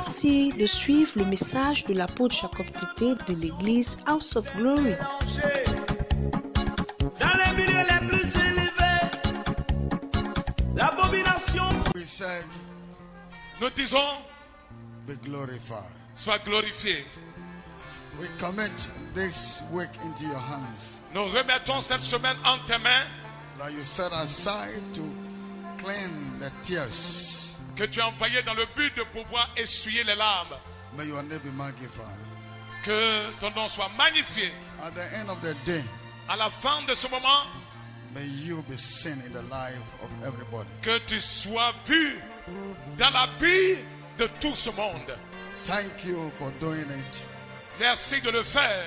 Merci de suivre le message de l'apôtre Jacob Tété de l'église House of Glory. Dans les milieux les plus élevés, l'abomination. We said, Nous disons, be glorified. sois glorifié. We commit this week into your hands, Nous remettons cette semaine en tes mains that you set aside to clean the tears. que tu as envoyé dans le but de pouvoir essuyer les larmes. May your name be magnified. Que ton nom soit magnifié. At the end of the day, À la fin de ce moment, may you be seen in the life of everybody. que tu sois vu dans la vie de tout ce monde. Thank you for doing it. Merci de le faire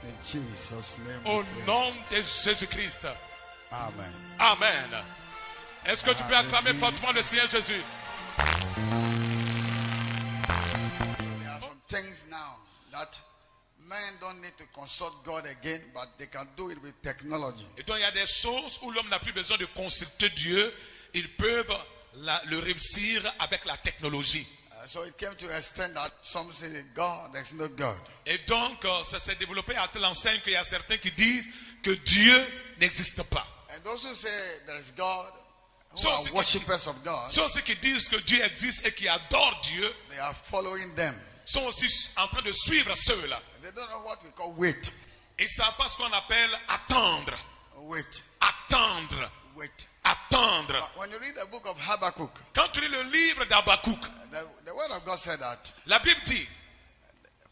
In Jesus' name. au we pray. nom de Jésus-Christ. Amen. Amen. Est-ce que tu peux acclamer fortement le Seigneur Jésus? There are some things now that men don't need to consult God again, but they can do it with technology. Et donc il y a des choses où l'homme n'a plus besoin de consulter Dieu. Ils peuvent le réussir avec la technologie. So it came to extent that some say, God, there's no God. Et donc ça s'est développé à telle enseigne qu'il y a certains qui disent que Dieu n'existe pas. And those who say there is God, who So are c'est- worshippers of God, Ceux aussi qui disent que Dieu existe et qui adorent Dieu they are following them. sont aussi en train de suivre ceux-là. They don't know what we call wait. Ils ne savent pas ce qu'on appelle attendre. Wait. Attendre. Wait. Attendre. But when you read the book of Habakkuk, Quand tu lis le livre d'Habakkuk, the word of God said that la Bible dit,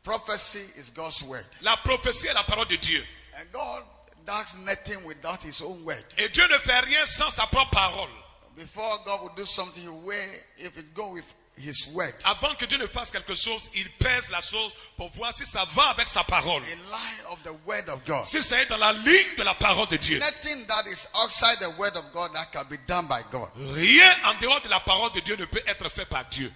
prophecy is God's word. la prophétie est la parole de Dieu. And God does nothing without his own word. Et Dieu ne fait rien sans sa propre parole. Before God will do something, he weigh if it go with his word. Avant que Dieu ne fasse quelque chose, il pèse la chose pour voir si ça va avec sa parole. In line of the word of God. Si ça est dans la ligne de la parole de Dieu. Nothing that is outside the word of God that can be done by God. Rien en dehors de la parole de Dieu ne peut être fait par Dieu.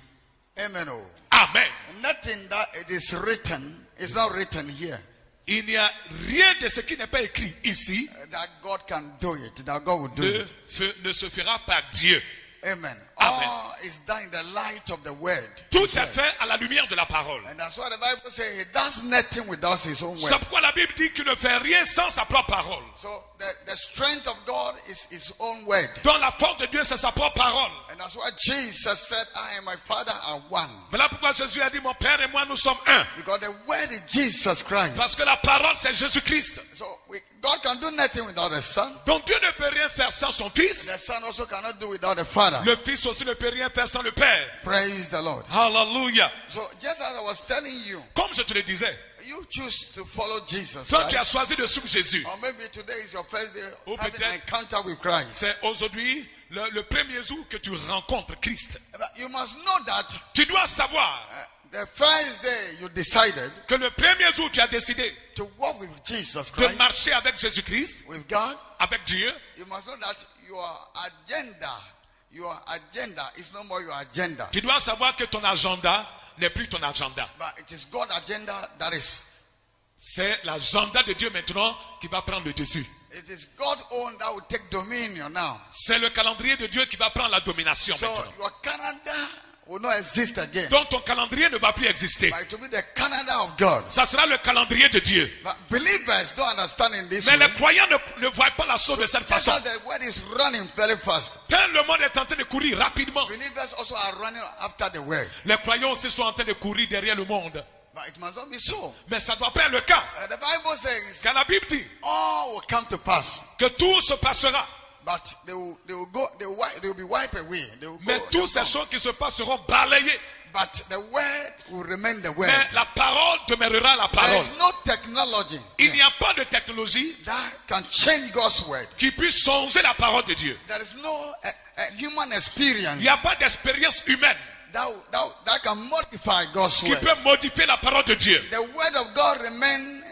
Amen. Oh. Amen. Nothing that it is written is not written here. Il n'y a rien de ce qui n'est pas écrit ici That God can do it. That God will do it. ne se fera par Dieu. Amen. Amen. All is done in the light of the word. Tout His est word. fait à la lumière de la parole. And that's why the Bible says he does nothing without his own C'est word. pourquoi la Bible dit qu'il ne fait rien sans sa propre parole. So the strength of God is his own word. Donc la force de Dieu, c'est sa propre parole. And that's why Jesus said, I and my Father are one. Voilà pourquoi Jésus a dit, mon Père et moi, nous sommes un. Because the word is Jesus Christ. Parce que la parole, c'est Jésus-Christ. So God can do nothing without the Son. Donc Dieu ne peut rien faire sans son Fils. The Son also cannot do without the Father. Le Fils aussi ne peut rien faire sans le Père. Praise the Lord. Hallelujah. So just as I was telling you, Comme je te le disais, you choose to follow Jesus. toi tu Right? as choisi de suivre Jésus. Or maybe today is your first day Ou having peut-être- an encounter with Christ. C'est aujourd'hui le premier jour que tu rencontres Christ. But you must know that Tu dois savoir the first day you decided que le premier jour tu as décidé to walk with Jesus de Christ, marcher avec Jésus-Christ, with God, avec Dieu, you must know that your agenda is no more your agenda. tu dois savoir que ton agenda n'est plus ton agenda. But it is God's agenda that is. C'est l'agenda de Dieu maintenant qui va prendre le dessus. It is God's own that will take dominion now. C'est le calendrier de Dieu qui va prendre la domination So maintenant. your calendar will not exist again. Donc ton calendrier ne va plus exister. But it will be the calendar of God. Ça sera le calendrier de Dieu. But believers don't understand in this Mais way. les croyants ne voient pas la chose de cette Just façon. as the word is running very fast, Tel le monde est en train de courir rapidement. believers also are running after the word. Les croyants aussi sont en train de courir derrière le monde. But it must not be so. Mais ça ne doit pas être le cas. The Bible says Car la Bible dit all will come to pass, que tout se passera. but they will be wiped away. They will Mais go, toutes ces they'll choses qui se passent seront balayées. But the word will remain the word. Mais la parole demeurera la There parole. is no technology Il n'y a pas de technologie that can change God's word. qui puisse changer la parole de Dieu. There is no human experience Il n'y a pas d'expérience humaine that can modify God's qui word. peut modifier la parole de Dieu. The word of God remains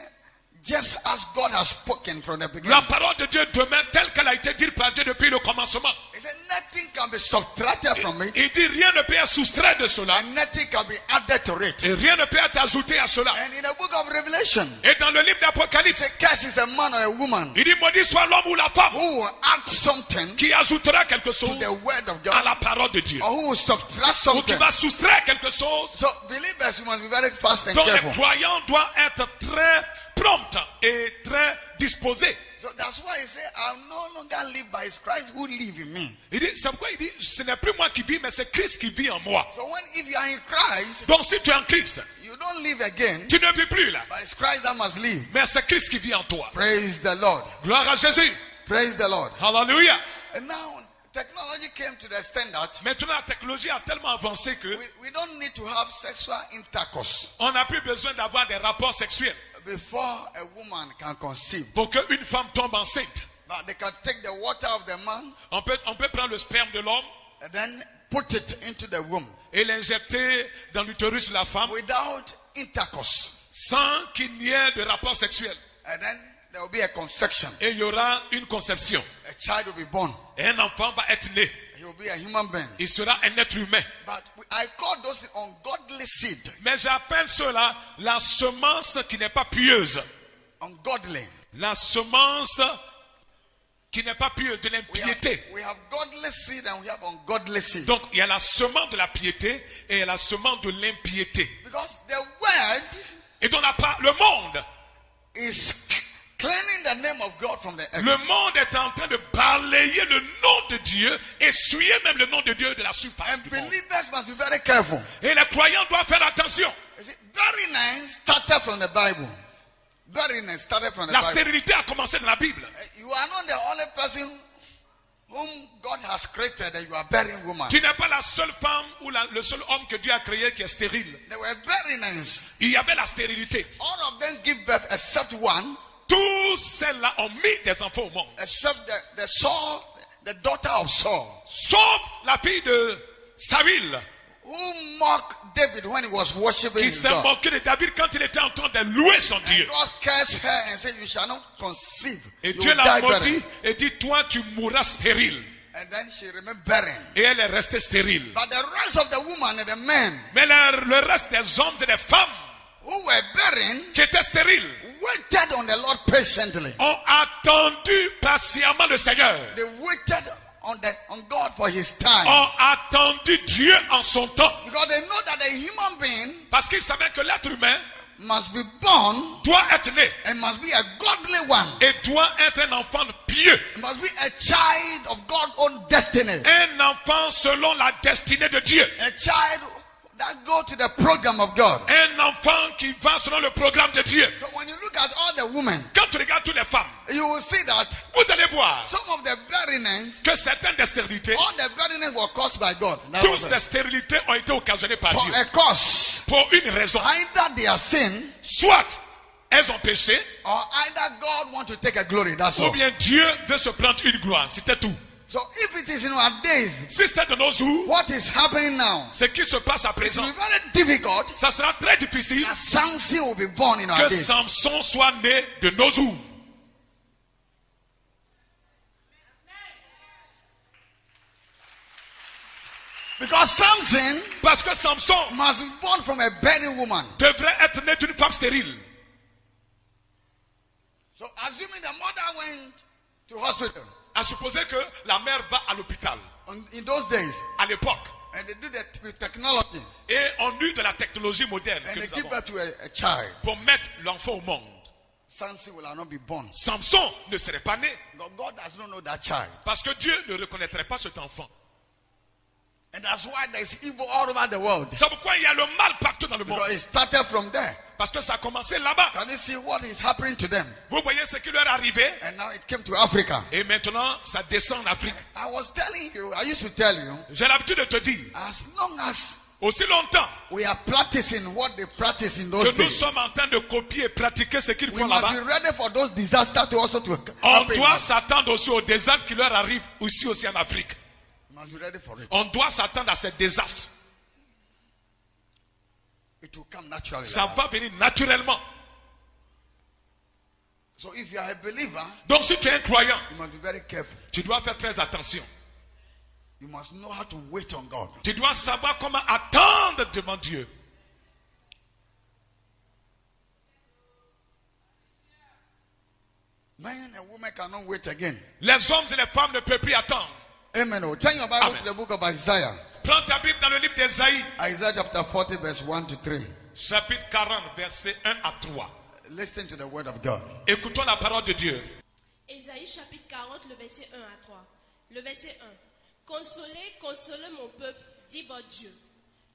just as God has spoken from the beginning. La parole de Dieu demeure telle qu'elle a été dite par Dieu depuis le commencement. He said, nothing can be subtracted from it, Il dit rien ne peut être soustrait de cela. and nothing can be added to it. Et rien ne peut être ajouté à cela. And in the book of Revelation, Et dans le livre the d'Apocalypse, curse is a man or a woman il dit maudit soit l'homme ou la femme who will add something qui ajoutera quelque to chose the word of à God, la parole de Dieu. or who will subtract Ou qui something. va soustraire quelque chose. So believers, you must be very fast and Donc les careful. croyants doivent être très prompts et très disposés. So that's why he said, I no longer live, but it's Christ who live in me. Il dit, c'est pourquoi il dit, ce n'est plus moi qui vis, mais c'est Christ qui vit en moi. So if you are in Christ, Donc si tu es en Christ, you don't live again, tu ne vis plus là. but it's Christ that must live. Mais c'est Christ qui vit en toi. Praise the Lord. Gloire à Jésus. Praise the Lord. Hallelujah. And now technology came to the extent that Maintenant, la technologie a tellement avancé que we don't need to have sexual intercourse on n'a plus besoin d'avoir des rapports sexuels before a woman can conceive. pour qu'une femme tombe enceinte. But they can take the water of the man On peut prendre le sperme de l'homme and then put it into the womb et l'injecter dans l'utérus de la femme without intercourse. sans qu'il n'y ait de rapport sexuel. And then there will be a conception. Et il y aura une conception. A child will be born. Et un enfant va être né. He will be a human being. Il sera un être humain. But I call those ungodly seed. Mais j'appelle cela la semence qui n'est pas pieuse. Ungodly. La semence qui n'est pas pieuse, de l'impiété. We have godly seed and we have ungodly seed. Donc il y a la semence de la piété et il y a la semence de l'impiété. Because the word Et donc le monde, is cleaning the name of God from the earth. le monde est en train de balayer le nom de Dieu, essuyer même le nom de Dieu de la surface And du monde. believers must be very careful. Et les croyants doivent faire attention. You see, barrenness started from the Bible. Barrenness started from the La Bible. stérilité a commencé dans la Bible. You are not the only person whom God has created that you are barren woman. Tu n'es pas la seule femme ou le seul homme que Dieu a créé qui est stérile. There were barrenness. Il y avait la stérilité. All of them give birth except one, Tous celles-là ont mis des enfants au monde. except the Saul, the daughter of Saul, Sauf la fille de Saül, who mocked David when he was worshiping qui his s'est God. moqué de David quand il était en train de louer son Dieu. God cursed her and said, you shall not conceive. Et You Dieu will l'a die maudit barren. et dit, toi tu mourras stérile. And then she remained barren. Et elle est restée stérile. But the rest of the women and the men Mais le reste des hommes et des femmes who were barren qui étaient stériles waited on the Lord patiently. ont attendu patiemment le Seigneur. They waited on God for his time. Ont attendu Dieu en son temps. Because they know that a human being Parce qu'ils savaient que l'être humain must be born doit être né and must be a godly one. et doit être un enfant pieux. Must be a child of God's own destiny. Un enfant selon la destinée de Dieu. A child that go to the program of God. Un enfant qui va selon le programme de Dieu. So when you look at all the women, Quand tu regardes toutes les femmes, you will see that vous allez voir some of the barrenness, que certaines des stérilités, all the barrenness were caused by God. That toutes was ces it. stérilités ont été occasionnées par For Dieu. a cause. Pour une raison. Either they are sin Soit elles ont péché, or either God wants to take a glory. That's ou all. bien Dieu veut se prendre une gloire. C'était tout. So if it is in our days, Si c'était de nos jours, what is happening now, ce qui se passe à it présent, will be very difficult ça sera très difficile that Samson will be born in our que days. Samson soit né de nos jours. Because Samson Parce que Samson must be born from a barren woman. devrait être né d'une femme stérile. So assuming the mother went to hospital À supposer que la mère va à l'hôpital in those days, à l'époque and they do that with technology, et on eut de la technologie moderne and que they nous give avons birth to a child, pour mettre l'enfant au monde. Samson will not be born. Samson ne serait pas né God does not know that child. parce que Dieu ne reconnaîtrait pas cet enfant. And that's why there's evil all over the world. C'est pourquoi il y a le mal partout dans le monde. Because it started from there. Parce que ça a commencé là-bas. Can you see what is happening to them? Vous voyez ce qui leur est arrivé And now it came to Africa. et maintenant ça descend en Afrique. I was telling you, I used to tell you, J'ai l'habitude de te dire, as long as aussi longtemps we are practicing what they practice in que those nous days, sommes en train de copier et pratiquer ce qu'ils we font must là-bas, be ready for those disasters to also to on happen. doit s'attendre aussi aux désastres qui leur arrivent aussi en Afrique. We must be ready for it. On doit s'attendre à ces désastres. It will come naturally. Ça va venir naturellement. So if you are a believer, Donc si tu es un croyant, you must be very careful. tu dois faire très attention. You must know how to wait on God. Tu dois savoir comment attendre devant Dieu. Men and women cannot wait again. Les hommes et les femmes ne peuvent plus attendre. Amen. Oh, turn your Bible Amen. to the book of Isaiah. Prends ta Bible dans le livre d'Ésaïe, Isaiah chapter 40 verse 1 to 3. chapitre 40, versets 1 à 3. Listen to the word of God. Écoutons la parole de Dieu. Ésaïe chapitre 40, le verset 1 à 3. Le verset 1. Consolez, consolez mon peuple, dit votre Dieu.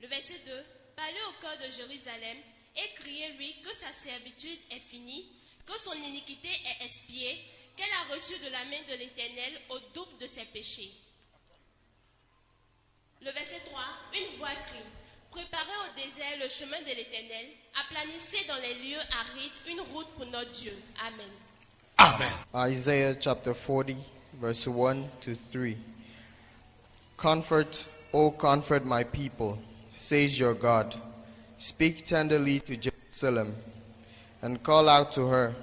Le verset 2. Parlez au cœur de Jérusalem et criez-lui que sa servitude est finie, que son iniquité est expiée, qu'elle a reçu de la main de l'Éternel au double de ses péchés. Le verset 3. Une voix crie. Préparez au désert le chemin de l'Éternel, aplanissez dans les lieux arides une route pour notre Dieu. Amen. Amen. Isaiah chapter 40, verse 1 to 3. Comfort, O comfort my people, says your God. Speak tenderly to Jerusalem, and call out to her,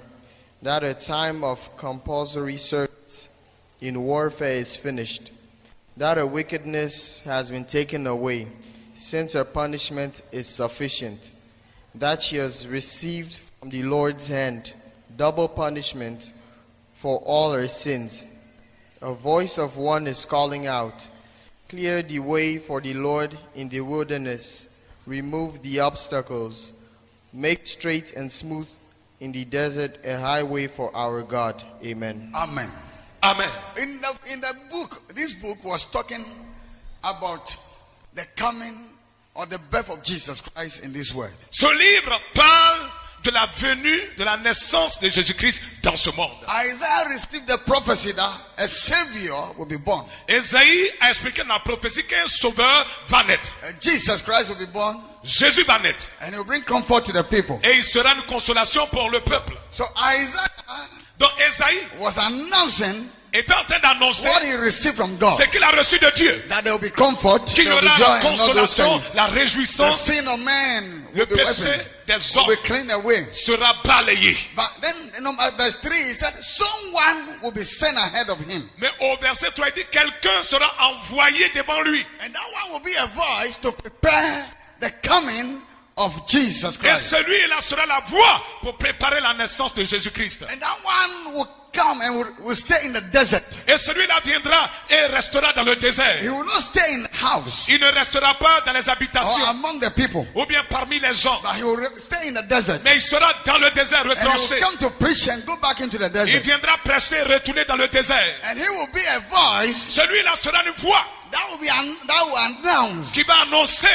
that a time of compulsory service in warfare is finished, that her wickedness has been taken away, since her punishment is sufficient, that she has received from the Lord's hand double punishment for all her sins. A voice of one is calling out, clear the way for the Lord in the wilderness, remove the obstacles, make straight and smooth in the desert a highway for our God. Amen. Amen. Amen. In the book, this book was talking about the coming or the birth of Jesus Christ in this world. Ce livre parle de la venue, de la naissance de Jésus-Christ dans ce monde. Isaiah received the prophecy that a savior will be born. Ésaïe a expliqué dans la prophétie qu'un sauveur va naître. Jesus Christ will be born, Jésus va naître. and he will bring comfort to the people. Et il sera une consolation pour le peuple. So Isaiah Donc Ésaïe was announcing était en train d'annoncer what he received from God. ce qu'il a reçu de Dieu. That there will be comfort, Qu'il y there will be aura joy, la and all those consolation, things. la The réjouissance, sin of man le will be péché wiped, des will hommes be cleaned away. sera balayé. But then, verse 3, he said, someone will be sent ahead of him. Mais au verset 3, il dit quelqu'un sera envoyé devant lui. And that one will be a voice to prepare the coming of Jesus Et Christ. celui-là sera la voix pour préparer la naissance de Jésus-Christ. And that one will come and will stay in the desert. Et celui-là viendra et restera dans le He désert. will not stay in the house Il ne restera pas dans les or habitations among the people, ou bien parmi les gens. but he will stay in the desert. Mais il sera dans le désert And he retranché. will come to preach and go back into the Il desert. viendra prêcher, retourner dans le désert. And he will be a voice Celui-là sera une voix that will announce qui va annoncer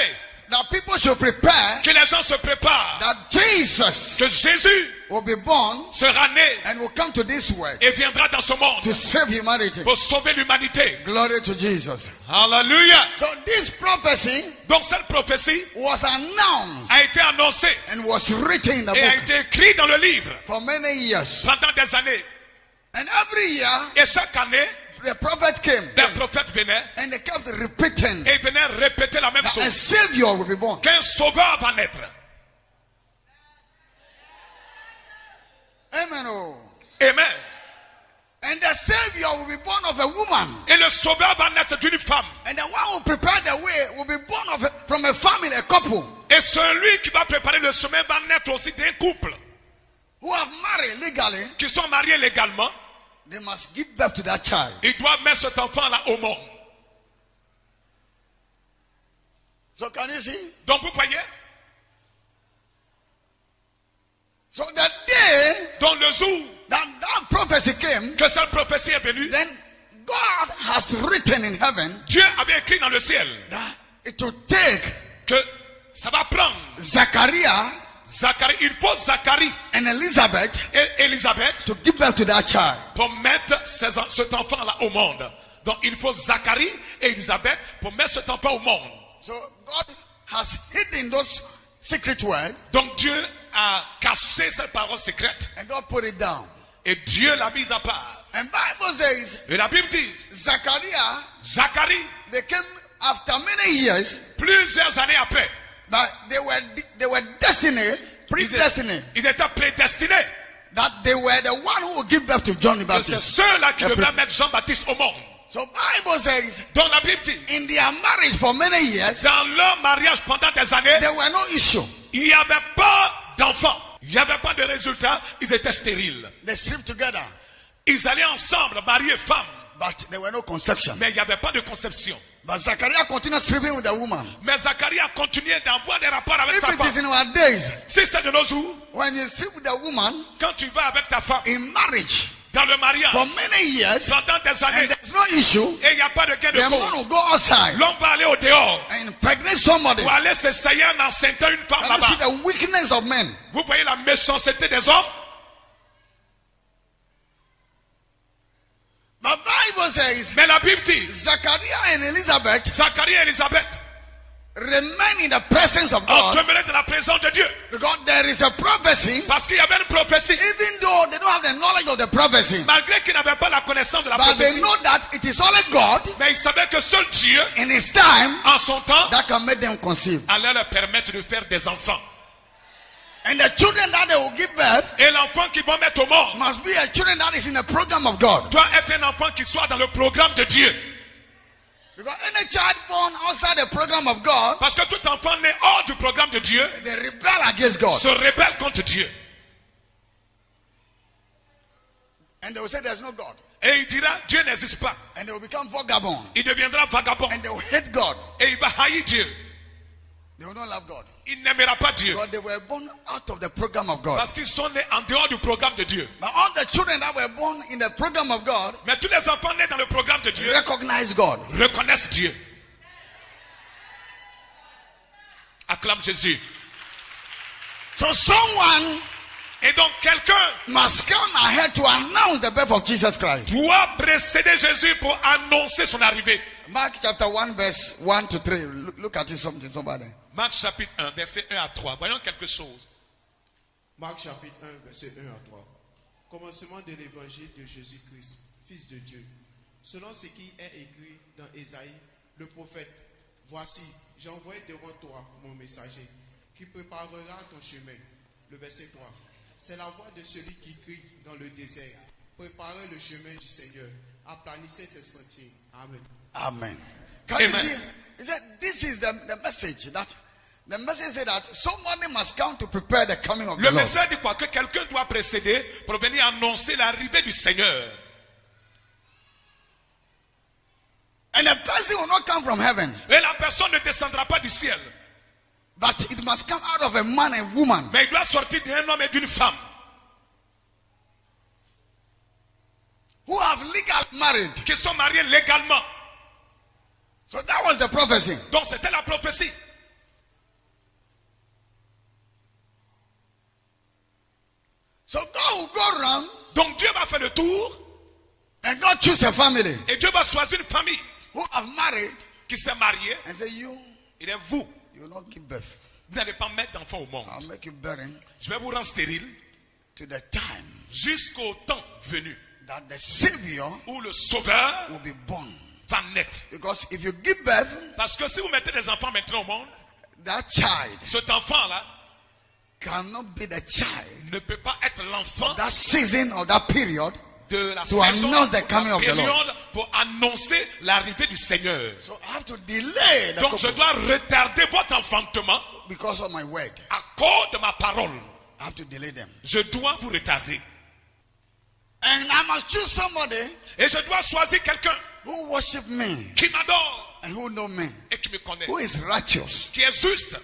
that people should prepare, que les gens se préparent. that Jesus Que Jésus will be born sera né and will come to this world et viendra dans ce monde to save humanity. pour sauver l'humanité. Glory to Jesus. Alléluia. So this prophecy Donc cette prophétie was announced a été annoncée and was written in the et a book été écrite dans le livre for many years. pendant des années. And every year, Et chaque année, the prophet came des prophètes venaient and they kept repeating et ils venaient répéter la même that a chose. savior will be born. Qu'un sauveur va naître. Amen. Oh. Amen. And the savior will be born of a woman. Et le sauveur va naître d'une femme. And the one who prepared the way will be born from a family, a couple Et celui qui va préparer le chemin va naître aussi d'un couple who have married legally. qui sont mariés légalement. They must give birth to that child. Ils doivent mettre cet enfant-là au monde. So can you see? Donc vous voyez, So the day dans le jour that prophecy came, que cette prophétie est venue, then God has written in heaven Dieu avait écrit dans le ciel that it will take que ça va prendre Zachariah Zacharie. Il faut Zacharie and Elizabeth et Élisabeth to give birth to that child. pour mettre cet enfant-là au monde. Donc il faut Zacharie et Élisabeth pour mettre cet enfant au monde. So God has hidden those secret words Donc Dieu a caché cette parole secrète and God put it down. et Dieu l'a mise à part. And Bible says Et la Bible dit, Zachariah, Zacharie, they came after many years, plusieurs années après, but they were destined, predestined, ils étaient prédestinés. that they were the one who would give birth to John the Que c'est Baptist. ceux-là qui devraient mettre Jean-Baptiste au monde. So Bible says, Dans la Bible dit, in their marriage for many years, dans leur mariage pendant des années, there were no issue. il n'y avait pas d'enfants. Il n'y avait pas de résultats. Ils étaient stériles. They slept together, Ils allaient ensemble, mari et femme. but there were no conception. Mais il n'y avait pas de conception. But Zachariah continued sleeping with the woman. Mais Zacharie a continué d'avoir des rapports avec If sa it is femme. in our days, Si c'était de nos jours, when you sleep with a woman quand tu vas avec ta femme in marriage dans le mariage, for many years, pendant des années, and there's no issue, et il n'y a pas de gain de the man cause, will go outside l'homme va aller au dehors and impregnate somebody. pour aller s'essayer en enceintant une femme Can you see là-bas. the weakness of men? Vous voyez la méchanceté des hommes? The Bible says Mais la Bible dit, Zachariah and Elizabeth Zacharie et Élisabeth remain in the presence of ont God demeuré dans la présence de Dieu. because there is a prophecy, Parce qu'il y avait une prophétie. even though they don't have the knowledge of the prophecy, Malgré qu'ils n'avaient pas la connaissance de la but they prophétie. know that it is only God Mais ils savaient que seul Dieu, in His time en son temps, that can make them conceive. allait leur permettre de faire des enfants. And the children that they will give birth Et l'enfant qu'ils vont mettre au monde must be a children that is in the program of God. doit être un enfant qui soit dans le programme de Dieu. Because any child born outside the program of God, Parce que tout enfant né hors du programme de Dieu they rebel against God. se rebelle contre Dieu. And they will say there's no God. Et il dira, Dieu n'existe pas. And they will become vagabond. Il deviendra vagabond. And they will hate God. Et il va haïr Dieu. They will not love God. Il n'aimera pas Dieu. Because they were born out of the program of God. Parce qu'ils sont nés en dehors du programme de Dieu. But all the children that were born in the program of God Mais tous les enfants nés dans le programme de Dieu recognize God. reconnaissent Dieu. Acclame Jésus. So someone Et donc quelqu'un must come ahead to announce the birth of Jesus Christ. doit précéder Jésus pour annoncer son arrivée. Mark chapter 1 verse 1 to 3. Look at it something, somebody. Marc chapitre 1, verset 1 à 3. Voyons quelque chose. Marc chapitre 1, verset 1 à 3. Commencement de l'évangile de Jésus-Christ, Fils de Dieu. Selon ce qui est écrit dans Ésaïe, le prophète, voici, j'envoie devant toi mon messager, qui préparera ton chemin. Le verset 3. C'est la voix de celui qui crie dans le désert. Préparez le chemin du Seigneur. Aplanissez ses sentiers. Amen. Amen. Can you Amen. see? He said, this is the message. That the message said that somebody must come to prepare the coming of Le the Lord. message dit quoi? Que quelqu'un doit précéder pour venir annoncer l'arrivée du Seigneur. And the person will not come from heaven, Et la personne ne descendra pas du ciel. but it must come out of a man and woman. Mais il doit sortir d'un homme et d'une femme. Who have legally married. Qui sont mariés légalement. So that was the prophecy. Donc c'était la prophétie. So God will go around Donc Dieu va faire le tour. and God choose a family Et Dieu va choisir une famille who have married qui s'est mariée. and say, you Il est vous. will not give birth. Vous n'allez pas mettre d'enfant au monde. I'll make you barren Je vais vous rendre stérile to the time jusqu'au temps venu that the Savior où le Sauveur will be born. va naître. Because if you give birth, Parce que si vous mettez des enfants maintenant au monde, that child cet enfant-là cannot be the child ne peut pas être l'enfant that season or that period. de la To saison, announce the de coming la of the Lord. période pour annoncer l'arrivée du Seigneur. So I have to delay the Donc je couple dois retarder votre enfantement because of my word. à cause de ma parole. I have to delay them. Je dois vous retarder. And I must choose somebody Et je dois choisir quelqu'un who worship me qui m'adore and who know me, et qui me connaît, who is righteous. qui est juste.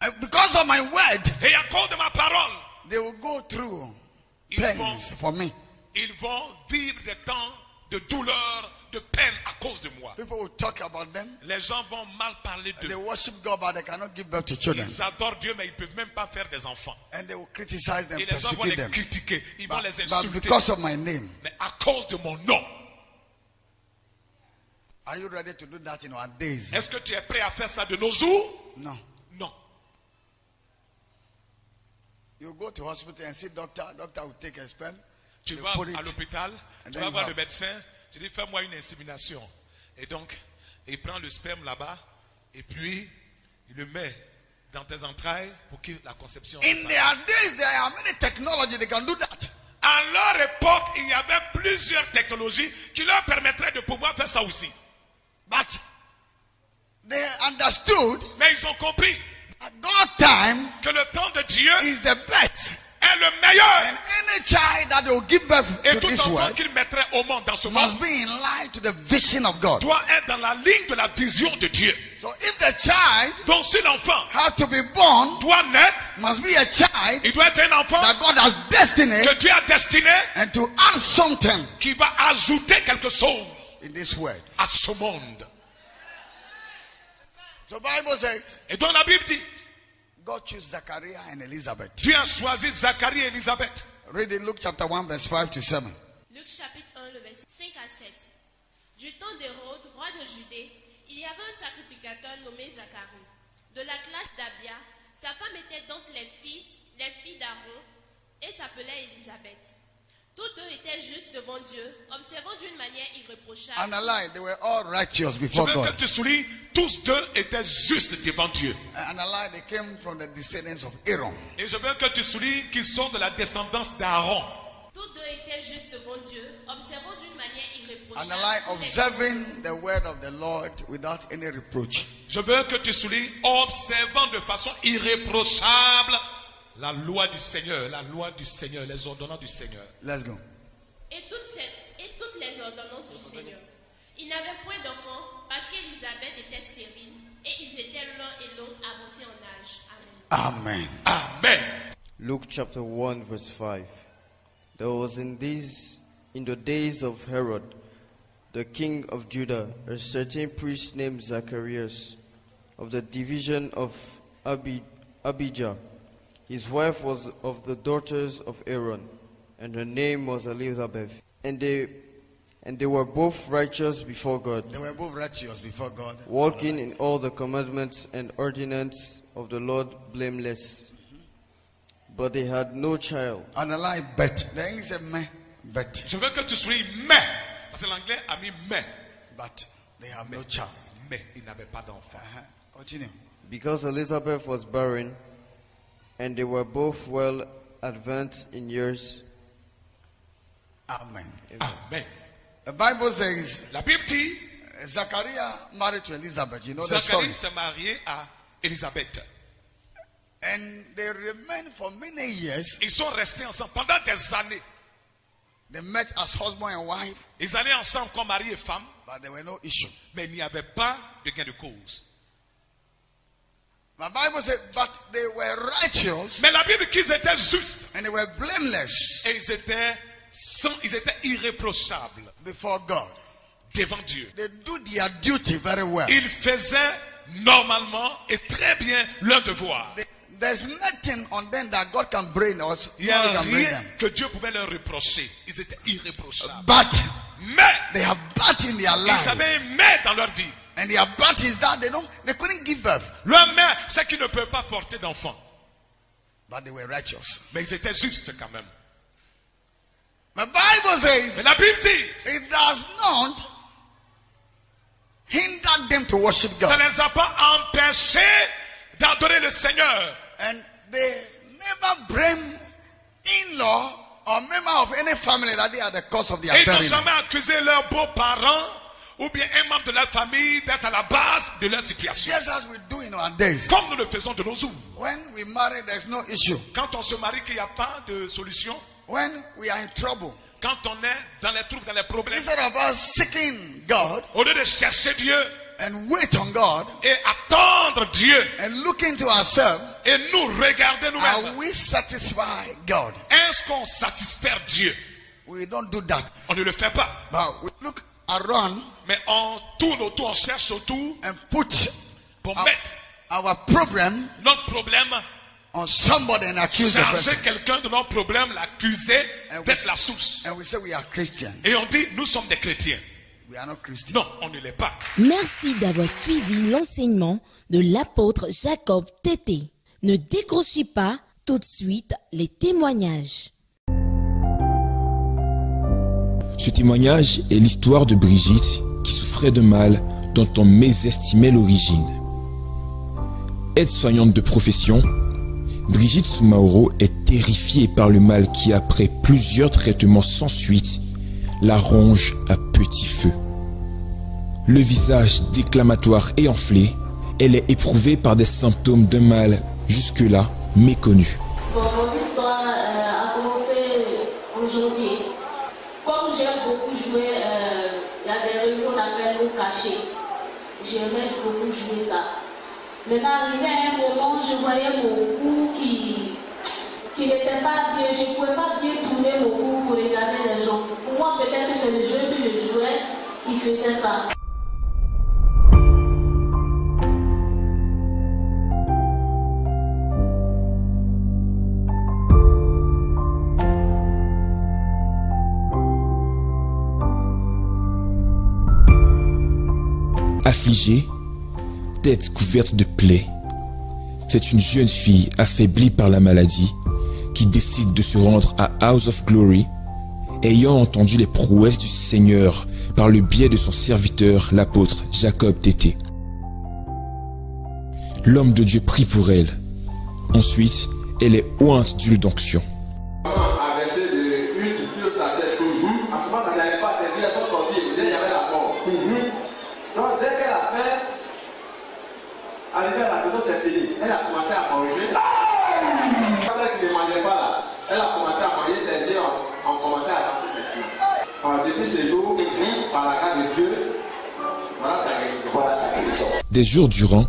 And because of my word, Et à cause de ma parole, they will go through ils pains for me. vont vivre des temps de douleur, de peine à cause de moi. People will talk about them. Les gens vont mal parler They d'eux. worship God, but they cannot give birth to children. Ils adorent Dieu, mais ils ne peuvent même pas faire des enfants. And they will criticize them, Et les gens vont persecute les them. critiquer, ils vont But, les but insulter. because of my name, Mais à cause de mon nom. are you ready to do that in our days? Est-ce que tu es prêt à faire ça de nos jours? No. Non. You go to hospital and see doctor. Doctor will take a sperm. Tu they vas put it, à l'hôpital, and tu then vas you voir have- le médecin, tu dis fais-moi une insémination. Et donc, il prend le sperme là-bas, et puis il le met dans tes entrailles pour que la conception se In fasse. their days, there are many technology they can do that. À leur époque, il y avait plusieurs technologies qui leur permettraient de pouvoir faire ça aussi. But they understood Mais ils ont compris that God's time que le temps de Dieu is the best. est le meilleur. And any child that will give birth Et to tout this enfant world qu'il mettrait au monde dans ce monde must be in line to the vision of God. doit être dans la ligne de la vision de Dieu. So if the child Donc si l'enfant had to be born, doit naître, must be a child il doit être un enfant that God has destined que Dieu a destiné and to add something qui va ajouter quelque chose in this world. à ce monde. So Bible says Et donc la Bible dit, God chose Zachariah and Elizabeth. Dieu a choisi Zacharie et Élisabeth. Read it, Luke chapter 1 verse 5 to 7. Luc chapitre 1, le verset 5 à 7. Du temps d'Hérode, roi de Judée, il y avait un sacrificateur nommé Zacharie, de la classe d'Abia. Sa femme était donc les filles d'Aaron, et s'appelait Élisabeth. Tous deux étaient justes devant Dieu, observant d'une manière irréprochable. Underline, they were all righteous Je before veux God. que tu soulignes, tous deux étaient justes devant Dieu. Underline, they came from the descendants of Aaron. Et je veux que tu soulignes qu'ils sont de la descendance d'Aaron. Tous deux étaient justes devant Dieu, observant d'une manière irréprochable. Underline, observing the word of the Lord without any reproach. Je veux que tu soulignes, observant de façon irréprochable la loi du Seigneur, les ordonnances du Seigneur. Let's go. Et toutes les ordonnances du Seigneur. Ils n'avaient point d'enfants parce qu'Élisabeth était stérile et ils étaient l'un et l'autre avancés en âge. Amen. Amen. Amen. Luke chapter 1 verse 5. There was in the days of Herod, the king of Judah, a certain priest named Zacharias, of the division of Abijah. His wife was of the daughters of Aaron, and her name was Elizabeth. And they were both righteous before God, They were both righteous before God. walking in all the commandments and ordinances of the Lord blameless. But they had no child. Underline, but. The English said meh, but. Je veux que tu soulignes mais. Parce que l'anglais a mis mais. But they have no child. Mais il n'avait pas d'enfant. Continue. Because Elizabeth was barren, and they were both well advanced in years. Amen. Amen. The Bible says La Bible dit, Zachariah married to Elizabeth. You know the story. Zacharie s'est marié à Élisabeth. And they remained for many years. Ils sont restés ensemble pendant des années. They met as husband and wife, Ils allaient ensemble comme mari et femme, but there were no issue. mais il n'y avait pas de gain de cause. The Bible said, but they were righteous Mais la Bible dit qu'ils étaient justes and they were blameless et ils étaient irréprochables before God. devant Dieu. They do their duty very well. Ils faisaient normalement et très bien leur devoir. There's nothing on them that God can bring us. Il n'y a God can bring rien them. que Dieu pouvait leur reprocher. Ils étaient irréprochables. But Mais they have bat in their ils life, avaient un mais dans leur vie. and their bat is that they couldn't give birth, Leur mais, c'est qu'ils ne peuvent pas porter d'enfants. but they were righteous. Mais ils étaient justes quand même. The Bible says Mais la Bible dit, it does not hinder them to worship ça God, ne les a pas empêchés d'adorer le Seigneur. and they never blame in-law or member of any family that they are the cause of their Et ils n'ont burial. jamais accusé leurs beaux-parents ou bien un membre de leur famille d'être à la base de leur situation. Just as we do in our days. Comme nous le faisons de nos jours. When we marry, there's no issue. Quand on se marie, qu'il n'y a pas de solution. When we are in trouble, Quand on est dans les troubles, dans les problèmes, instead of us seeking God au lieu de chercher Dieu and wait on God et attendre Dieu and look into ourselves, et nous regarder are nous-mêmes, we satisfy God? est-ce qu'on satisfait Dieu? We don't do that. On ne le fait pas. But we look around Mais on tourne autour, on cherche autour and put pour our, mettre our problem notre problème, on somebody and accuse the charger person. quelqu'un de notre problème, l'accuser d'être la source. And we say we are Christian. Et on dit, nous sommes des chrétiens. We are not Christian. Non, on ne l'est pas. Merci d'avoir suivi l'enseignement de l'apôtre Jacob Tété. Ne décrochez pas tout de suite les témoignages. Ce témoignage est l'histoire de Brigitte qui souffrait de mal dont on mésestimait l'origine. Aide-soignante de profession, Brigitte Soumaoro est terrifiée par le mal qui, après plusieurs traitements sans suite, la ronge à petit feu. Le visage déclamatoire et enflé, elle est éprouvée par des symptômes d'un mal jusque-là méconnu. Bon, mon histoire a commencé aujourd'hui. Comme j'aime beaucoup jouer, il y a des réunions qu'on appelle au cachet. J'aimais beaucoup jouer ça. Maintenant, arrivé à un moment, je voyais mon cou qui n'était pas bien. Je ne pouvais pas bien tourner mon cou pour regarder les gens. Pour moi, peut-être que c'est le jeu que je jouais qui faisait ça. Affligée, tête couverte de plaies, c'est une jeune fille affaiblie par la maladie qui décide de se rendre à House of Glory, ayant entendu les prouesses du Seigneur par le biais de son serviteur, l'apôtre Jacob Tété. L'homme de Dieu prie pour elle. Ensuite, elle est ointe d'huile d'onction. Arrivé à la maison, c'est fini. Elle a commencé à manger. Quand elle ne mangeait pas là, elle a commencé à manger, ses yeux ont commencé à rentrer. Depuis ce jour, par la grâce de Dieu, voilà sa guérison. Des jours durant,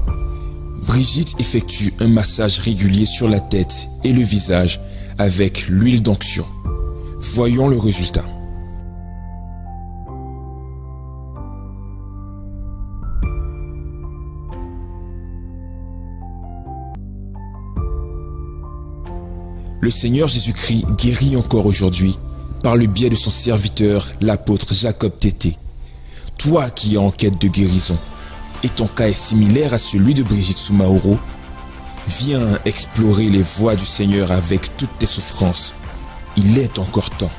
Brigitte effectue un massage régulier sur la tête et le visage avec l'huile d'onction. Voyons le résultat. Le Seigneur Jésus-Christ guérit encore aujourd'hui par le biais de son serviteur, l'apôtre Jacob Tété. Toi qui es en quête de guérison et ton cas est similaire à celui de Brigitte Soumaoro, viens explorer les voies du Seigneur avec toutes tes souffrances. Il est encore temps.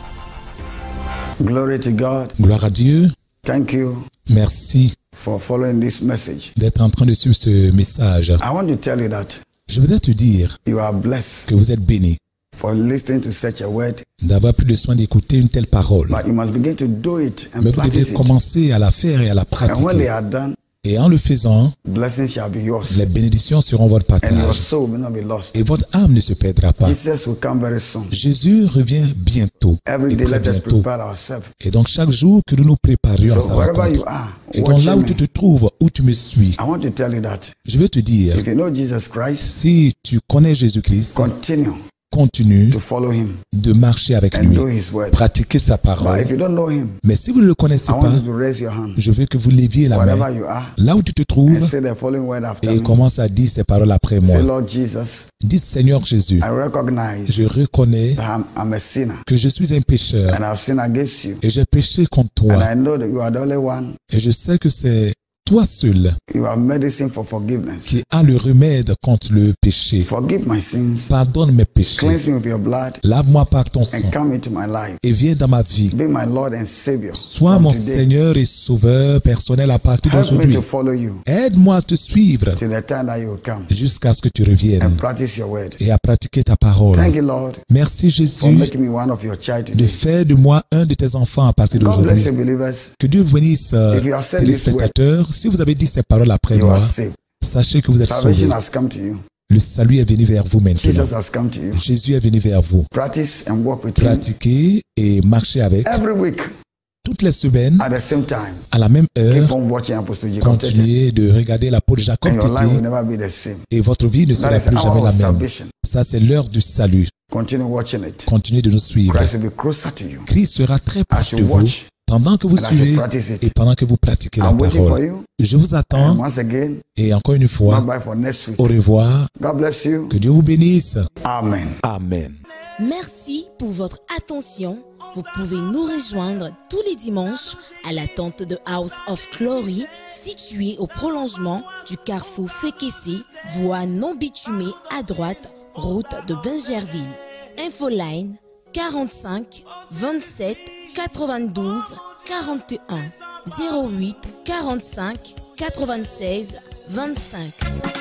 Glory to God. Gloire à Dieu. Thank you. Merci for following this message. D'être en train de suivre ce message. I want to tell you that je voudrais te dire you are blessed que vous êtes béni for listening to such a word. D'avoir pris le soin d'écouter une telle parole. But you must begin to do it and mais vous devez commencer à la faire et à la pratiquer. And when they are done, et en le faisant, blessings shall be yours. Les bénédictions seront votre partage. And your soul will not be lost. Et votre âme ne se perdra pas. Jesus will come very soon. Jésus revient bientôt. Every day, let us prepare ourselves. Et donc chaque jour que nous nous préparions à sa rencontre. Et donc là où tu te trouves, où tu me suis, I want to tell you that je veux te dire, if you know Jesus Christ, si tu connais Jésus-Christ, continue de marcher avec lui, pratiquer sa parole. Mais si vous ne le connaissez pas, je veux que vous leviez la main là où tu te trouves et commence à dire ces paroles après moi. Dis Seigneur Jésus, je reconnais que je suis un pécheur et j'ai péché contre toi et je sais que c'est toi seul qui as le remède contre le péché. Pardonne mes péchés. Lave-moi par ton sang et viens dans ma vie. Sois mon Seigneur et Sauveur personnel à partir d'aujourd'hui. Aide-moi à te suivre jusqu'à ce que tu reviennes et à pratiquer ta parole. Merci Jésus de faire de moi un de tes enfants à partir d'aujourd'hui. Que Dieu bénisse téléspectateurs. Si vous avez dit ces paroles après moi, sachez que vous êtes sauvés. Le salut est venu vers vous maintenant. Jésus est venu vers vous. Pratiquez et marchez avec. Toutes les semaines, à la même heure, continuez de regarder l'apôtre Jacob Tété et votre vie ne sera plus jamais la même. Ça, c'est l'heure du salut. Continuez de nous suivre. Christ sera très proche de vous pendant que vous suivez et pendant que vous pratiquez la parole. Je vous attends et encore une fois, au revoir. Que Dieu vous bénisse. Amen. Amen. Merci pour votre attention. Vous pouvez nous rejoindre tous les dimanches à la tente de House of Glory, située au prolongement du carrefour Fékessé, voie non bitumée à droite, route de Bingerville. Infoline 45 27 92 41 08 45 96 25.